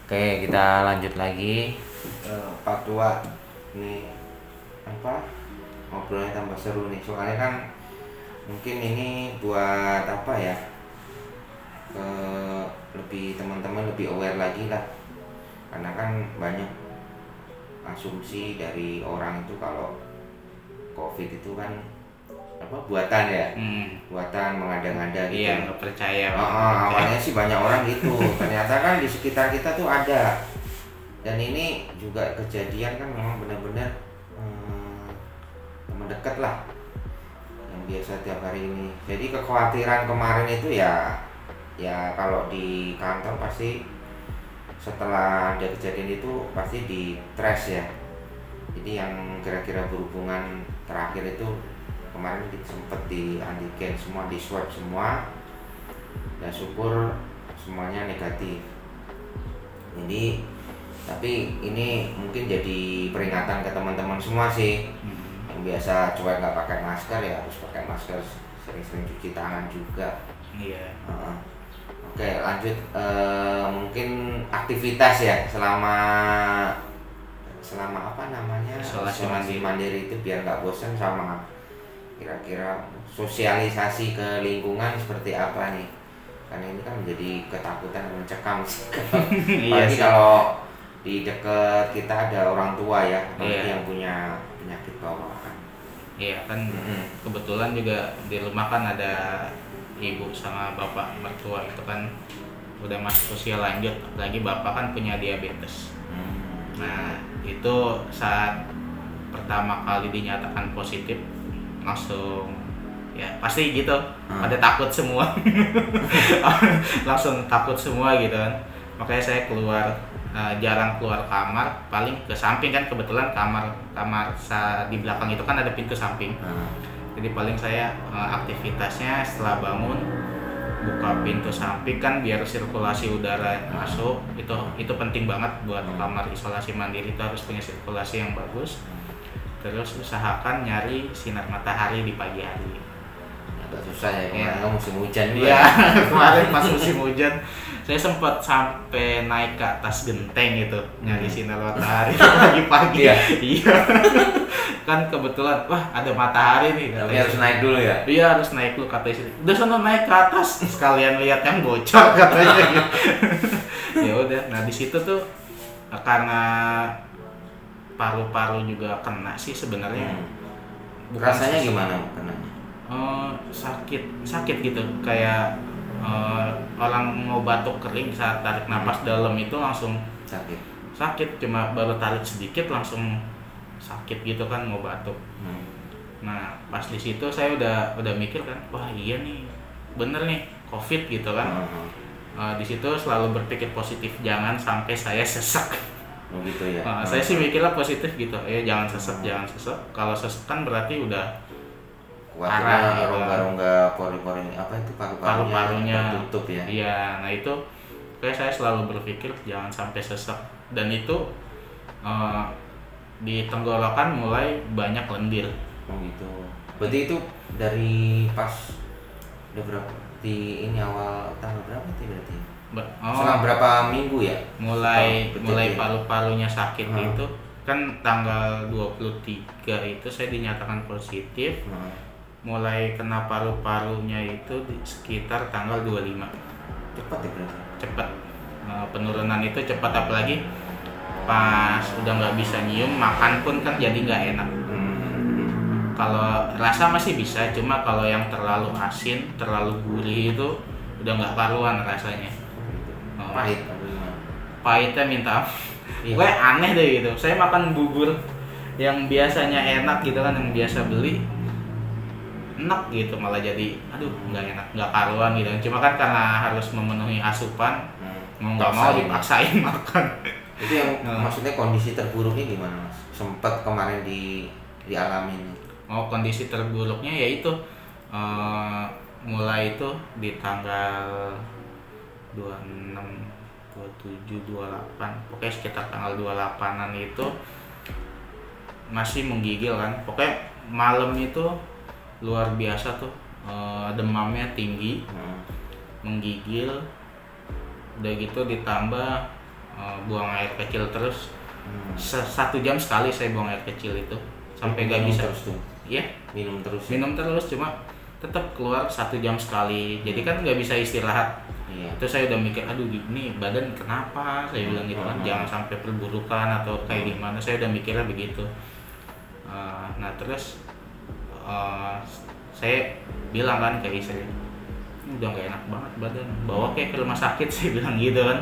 Oke, kita lanjut lagi. Pak Tua, ini apa ngobrolnya tambah seru nih, soalnya kan mungkin ini buat apa ya, ke lebih teman-teman lebih aware lagi lah, karena kan banyak asumsi dari orang itu kalau COVID itu kan apa buatan ya, buatan mengada-ngada gitu. Iya, nggak percaya. Awalnya sih banyak orang gitu, ternyata kan di sekitar kita tuh ada. Dan ini juga kejadian kan memang benar-benar teman dekat lah yang biasa tiap hari ini. Jadi kekhawatiran kemarin itu ya kalau di kantor pasti setelah ada kejadian itu pasti di trace ya. Jadi yang kira-kira berhubungan terakhir itu kemarin sempat di antigen semua, di swab semua, dan syukur semuanya negatif. Jadi tapi ini mungkin jadi peringatan ke teman-teman semua sih, yang biasa cuek nggak pakai masker ya harus pakai masker, sering-sering cuci tangan juga. Iya. Oke, lanjut. Mungkin aktivitas ya selama apa namanya, isolasi mandiri itu biar nggak bosan, sama kira-kira sosialisasi ke lingkungan seperti apa nih, karena ini kan menjadi ketakutan dan mencekam apalagi kalau di dekat kita ada orang tua ya, yang punya penyakit bawaan. Iya kan, kebetulan juga di rumah kan ada ibu sama bapak mertua itu kan udah masuk usia lanjut, apalagi bapak kan punya diabetes. Nah itu saat pertama kali dinyatakan positif langsung ya pasti gitu, pada takut semua. Langsung takut semua gitu kan, makanya saya jarang keluar kamar, paling ke samping kan, kebetulan kamar di belakang itu kan ada pintu samping. Jadi paling saya aktivitasnya setelah bangun buka pintu samping kan biar sirkulasi udara masuk, itu penting banget buat kamar isolasi mandiri, itu harus punya sirkulasi yang bagus. Terus usahakan nyari sinar matahari di pagi hari. Agak susah ya, kemarin musim hujan juga. Iya, kemarin pas musim hujan saya sempat sampai naik ke atas genteng gitu nyari sinar matahari pagi-pagi. Iya. Kan kebetulan wah ada matahari nih. Tapi harus naik dulu ya. Iya, harus naik dulu kata istri. Udah sana naik ke atas sekalian lihat yang bocor katanya gitu. Ya udah, nah di situ tuh karena paru-paru juga kena sih sebenarnya. Rasanya gimana kenanya? Sakit gitu, kayak orang mau batuk kering saat tarik napas dalam itu langsung sakit, cuma baru tarik sedikit langsung sakit gitu kan, mau batuk. Nah pas di situ saya udah mikir kan, wah iya nih bener nih COVID gitu kan. Di situ selalu berpikir positif, jangan sampai saya sesek. Gitu ya. Saya sih mikirnya positif gitu, jangan sesek. Kalau sesek kan berarti udah karena rongga-rongga pori-pori apa itu paru-parunya tutup ya. Iya, nah itu kayak saya selalu berpikir jangan sampai sesek, dan itu di tenggorokan mulai banyak lendir. Gitu. Berarti itu dari pas udah berapa di ini awal tanggal berapa sih berarti? Selama berapa minggu ya? Mulai paru-parunya sakit itu kan tanggal 23 itu saya dinyatakan positif. Mulai kena paru-parunya itu di sekitar tanggal 25. Cepat ya berarti? Cepat. Penurunan itu cepat, apalagi pas udah nggak bisa nyium, makan pun kan jadi nggak enak. Kalau rasa masih bisa, cuma kalau yang terlalu asin, terlalu gurih itu udah nggak karuan rasanya. Pahitnya minta gue aneh deh gitu. Saya makan bubur yang biasanya enak gitu kan, yang biasa beli enak gitu, malah jadi aduh nggak enak, nggak karuan gitu. Cuma kan karena harus memenuhi asupan, mau nggak mau dipaksain makan. Itu yang maksudnya kondisi terburuknya gimana Mas? Sempat kemarin dialami. Kondisi terburuknya yaitu mulai itu di tanggal 26, 27, 28, pokoknya sekitar tanggal 28-an itu masih menggigil kan. Pokoknya malam itu luar biasa tuh, demamnya tinggi, menggigil, udah gitu ditambah buang air kecil terus. 1 jam sekali saya buang air kecil itu sampai nggak bisa terus tuh. Iya, Minum terus. minum terus, cuma tetap keluar 1 jam sekali, jadi kan nggak bisa istirahat. Iya. Itu saya udah mikir, aduh ini badan kenapa, saya bilang gitu kan, jangan sampai perburukan atau kayak gimana, saya udah mikirnya begitu. Nah terus saya bilang kan ke istri, udah nggak enak banget badan, bawa kayak ke rumah sakit, saya bilang gitu kan,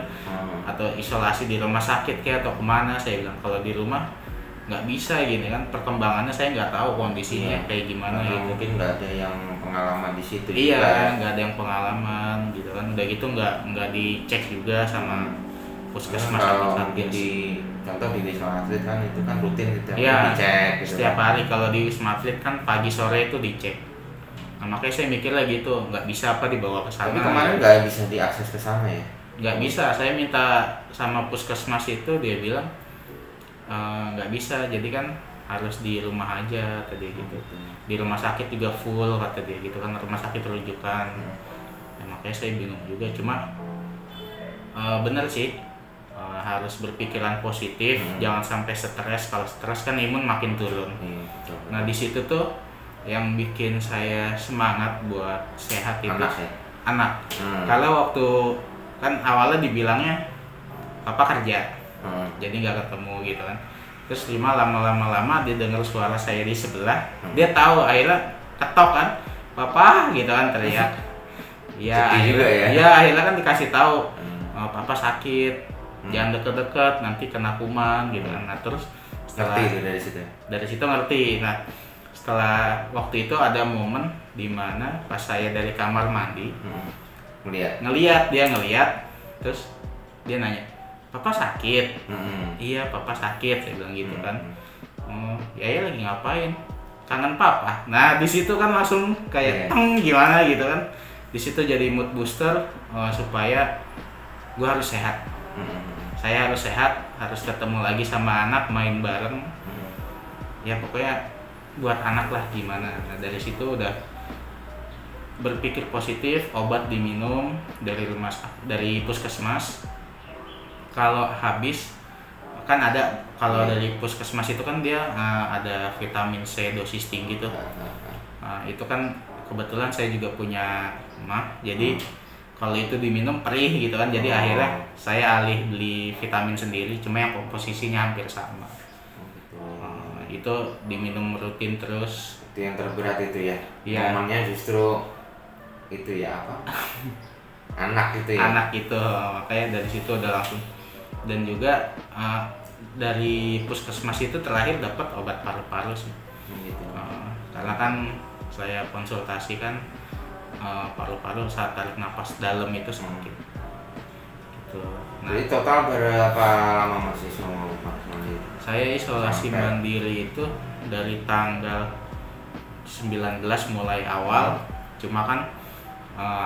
atau isolasi di rumah sakit kayak atau kemana, saya bilang kalau di rumah nggak bisa gini kan, perkembangannya saya nggak tahu kondisinya kayak gimana gitu. Mungkin nggak ada yang pengalaman di situ. Iya, nggak ada yang pengalaman gitu kan, udah gitu nggak dicek juga sama puskesmas kalau atau mungkin satgas. di contoh di Wisma Atlet kan itu kan rutin gitu Iya, dicek gitu setiap kan. hari kalau di Wisma Atlet kan pagi sore itu dicek. Nah, makanya saya mikir lagi tuh nggak bisa apa dibawa ke sana. Tapi kemarin nggak bisa diakses ke sana ya? Nggak bisa, saya minta sama puskesmas itu, dia bilang nggak bisa, jadi kan harus di rumah aja tadi gitu. Di rumah sakit juga full kata dia gitu kan, rumah sakit rujukan. Ya, makanya saya bingung juga, cuma bener sih, harus berpikiran positif, jangan sampai stres. Kalau stres kan imun makin turun. Nah di situ tuh yang bikin saya semangat buat sehat itu anak. Kalau waktu kan awalnya dibilangnya papa kerja, jadi nggak ketemu gitu kan. Terus lama dia dengar suara saya di sebelah, dia tahu, akhirnya ketok kan, papa gitu kan, teriak. Ya akhirnya kan dikasih tahu, papa sakit, jangan deket-deket nanti kena kuman gitu kan. Nah terus setelah dari situ ngerti. Nah setelah waktu itu ada momen dimana pas saya dari kamar mandi ngeliat, terus dia nanya, papa sakit? Iya papa sakit, saya bilang gitu kan. Ya lagi ngapain, kangen papa. Nah di situ kan langsung kayak gimana gitu kan, di situ jadi mood booster, supaya gue harus sehat. Saya harus sehat, harus ketemu lagi sama anak, main bareng. Ya pokoknya buat anak lah gimana. Nah dari situ udah berpikir positif, obat diminum dari puskesmas. Kalau habis kan ada, kalau dari puskesmas itu kan dia ada vitamin C dosis tinggi tuh. Itu kan kebetulan saya juga punya mah, jadi kalau itu diminum perih gitu kan, jadi akhirnya saya alih beli vitamin sendiri, cuma yang komposisinya hampir sama. Itu diminum rutin terus. Itu yang terberat itu ya? Iya. Momennya justru itu ya apa? Anak itu ya? Anak itu, makanya dari situ udah langsung. Dan juga dari puskesmas itu terakhir dapat obat paru-paru sih. Gitu. Karena kan saya konsultasi kan, paru-paru saat tarik napas dalam itu sakit. Gitu. Nah, jadi total berapa lama masih sama mandiri? Saya isolasi mandiri itu dari tanggal 19 mulai awal, cuma kan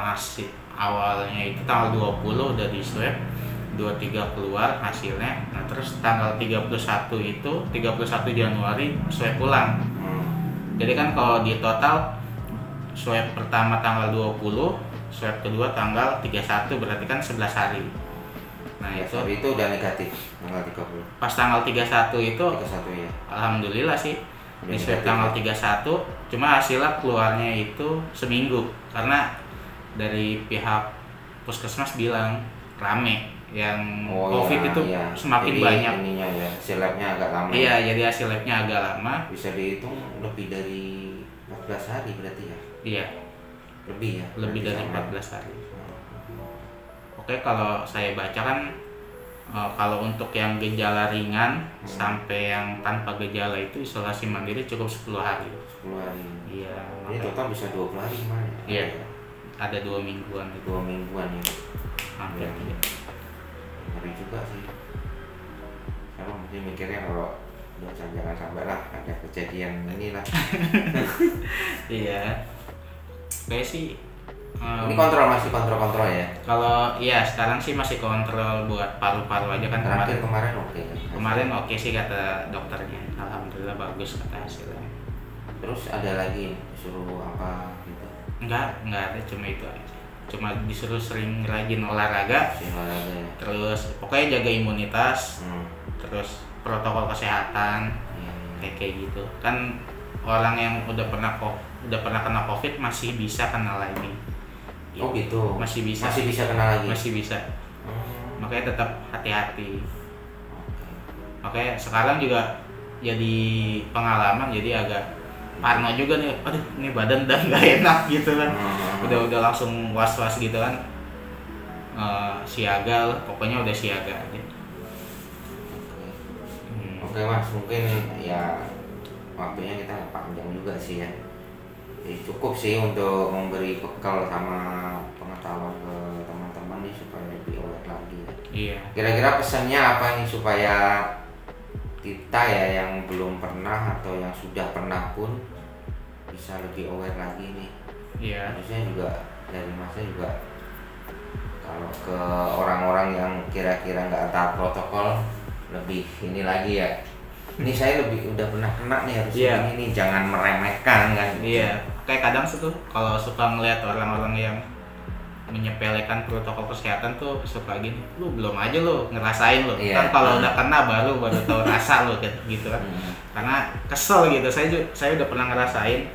hasil awalnya itu tanggal 20 udah di swab, 23 keluar hasilnya. Nah terus tanggal 31 itu 31 Januari swab pulang. Jadi kan kalau di total swab pertama tanggal 20, swab kedua tanggal 31, berarti kan 11 hari. Nah itu udah negatif tanggal 30. Pas tanggal 31 itu 31 ya. Alhamdulillah sih di swab tanggal 31, cuma hasilnya keluarnya itu seminggu karena dari pihak puskesmas bilang rame yang COVID itu semakin jadi banyak. Ininya ya, hasil labnya agak lama. Iya, jadi hasil labnya agak lama. Bisa dihitung lebih dari 14 hari berarti ya? Iya. Lebih ya? Lebih dari 14 hari. Oke, kalau saya baca kan, kalau untuk yang gejala ringan sampai yang tanpa gejala itu isolasi mandiri cukup 10 hari. 10 hari. Iya. Ini total bisa 20 hari gimana? Iya. Ada 2 mingguan itu. 2 mingguan ya. Hampir. Iya. Ngeri juga sih. Saya mungkin mikirnya kalau jangan sampai lah ada kejadian ini lah. Iya. Kayak sih. Ini masih kontrol ya? Kalau iya sekarang sih masih kontrol buat paru-paru aja kan. Kemarin oke. Kemarin oke sih kata dokternya. Alhamdulillah bagus kata hasilnya. Terus ada lagi suruh apa gitu? Enggak ada, cuma itu aja. cuma disuruh sering rajin olahraga, ya. Terus pokoknya jaga imunitas, terus protokol kesehatan, kayak gitu. Kan orang yang udah pernah kena COVID masih bisa kena lagi. Oh gitu. Masih bisa kena lagi. Masih bisa. Makanya tetap hati-hati. Makanya sekarang juga jadi pengalaman, jadi agak parno juga nih. Aduh, ini badan udah nggak enak gitu kan. Udah langsung was-was gitu kan. Siaga, pokoknya udah siaga aja. Oke Mas, mungkin ya waktunya kita panjang juga sih ya. Jadi cukup sih untuk memberi bekal sama pengetahuan ke teman-teman nih supaya lebih aware lagi. Iya. Kira-kira pesannya apa nih supaya kita ya yang belum pernah atau yang sudah pernah pun bisa lebih aware lagi nih. Iya. Harusnya juga dari Masnya juga kalau ke orang-orang yang kira-kira nggak taat protokol lebih ini lagi ya. Ini saya udah pernah kena nih harusnya ini nih, jangan meremehkan kan. Iya. Kayak kadang tuh kalau suka ngeliat orang-orang yang menyepelekan protokol kesehatan tuh suka gini, lu belum aja lu ngerasain lu. Kan kalau udah kena baru tahu rasa lu gitu kan. Karena kesel gitu. Saya udah pernah ngerasain.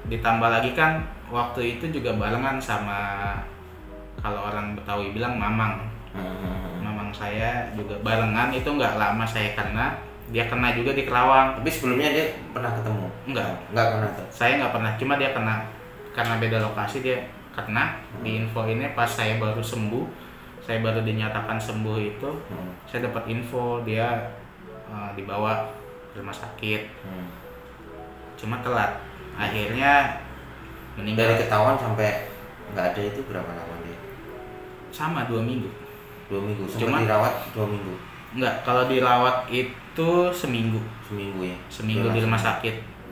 Ditambah lagi kan waktu itu juga barengan sama, kalau orang Betawi bilang mamang. Mamang saya juga barengan, itu nggak lama saya kena. Dia kena juga di Kerawang. Tapi sebelumnya dia pernah ketemu? Nggak pernah tuh. Saya nggak pernah, cuma dia kena karena beda lokasi, dia kena di info ini pas saya baru sembuh, saya baru dinyatakan sembuh itu, saya dapat info dia dibawa ke rumah sakit, cuma telat, akhirnya meninggal. Dari ketahuan sampai nggak ada itu berapa lama dia? Sama 2 minggu. 2 minggu. Cuma dirawat 2 minggu. Enggak, kalau dirawat itu seminggu. Seminggu ya. Seminggu di rumah sakit.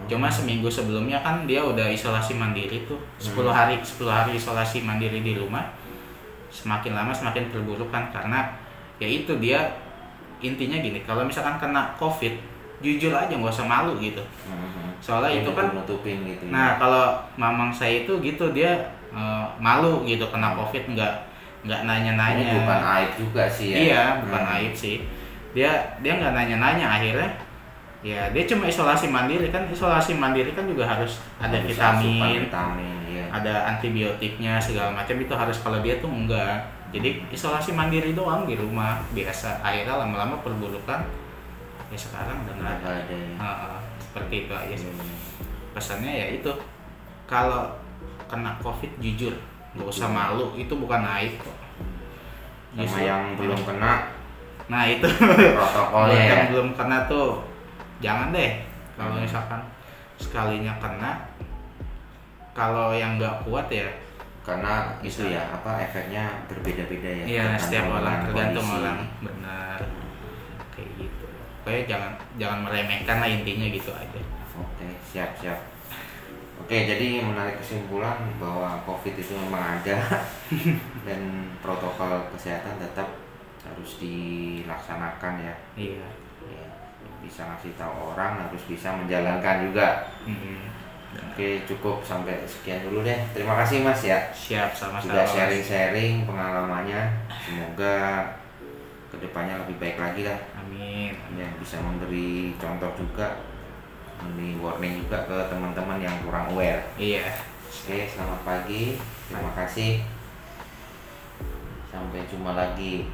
Cuma seminggu sebelumnya kan dia udah isolasi mandiri tuh 10 hari isolasi mandiri di rumah. Semakin lama semakin terburuk kan, karena ya itu dia intinya gini, kalau misalkan kena COVID jujur aja, nggak usah malu gitu. Soalnya itu kan nutupin gitu. Nah kalau mamang saya itu gitu, dia malu gitu kena COVID, nggak nanya-nanya. Ini bukan aib juga sih ya. Iya, bukan aib sih. Dia nggak nanya-nanya, akhirnya ya dia cuma isolasi mandiri kan. Isolasi mandiri kan juga harus ada vitamin, iya. Ada antibiotiknya segala macam, itu harus. Kalau dia tuh enggak, jadi isolasi mandiri doang di rumah biasa. Akhirnya lama-lama perburukan, ya sekarang udah nggak ada ya. Seperti itu aja sih. Pesannya ya itu, kalau kena COVID jujur, nggak usah malu, itu bukan aib kok. Sama yang belum kena, nah itu protokolnya yang ya. belum kena tuh jangan deh. Kalau misalkan sekalinya kena, kalau yang nggak kuat ya, karena itu ya efeknya berbeda-beda ya. Iya, setiap orang, tergantung kondisi. orang, benar kayak gitu. Kayak jangan meremehkan lah, intinya gitu aja. Oke, siap. Oke, jadi menarik kesimpulan bahwa COVID itu memang ada dan protokol kesehatan tetap harus dilaksanakan ya. Iya. Ya, bisa ngasih tahu orang, harus bisa menjalankan juga. Oke, cukup sampai sekian dulu deh. Terima kasih Mas ya. Siap, sama-sama. Sudah sharing-sharing pengalamannya. Semoga kedepannya lebih baik lagi lah. Amin. Ya, bisa memberi contoh juga, memberi warning juga ke teman-teman yang kurang aware. Iya. Oke, selamat pagi. Terima kasih. Sampai jumpa lagi.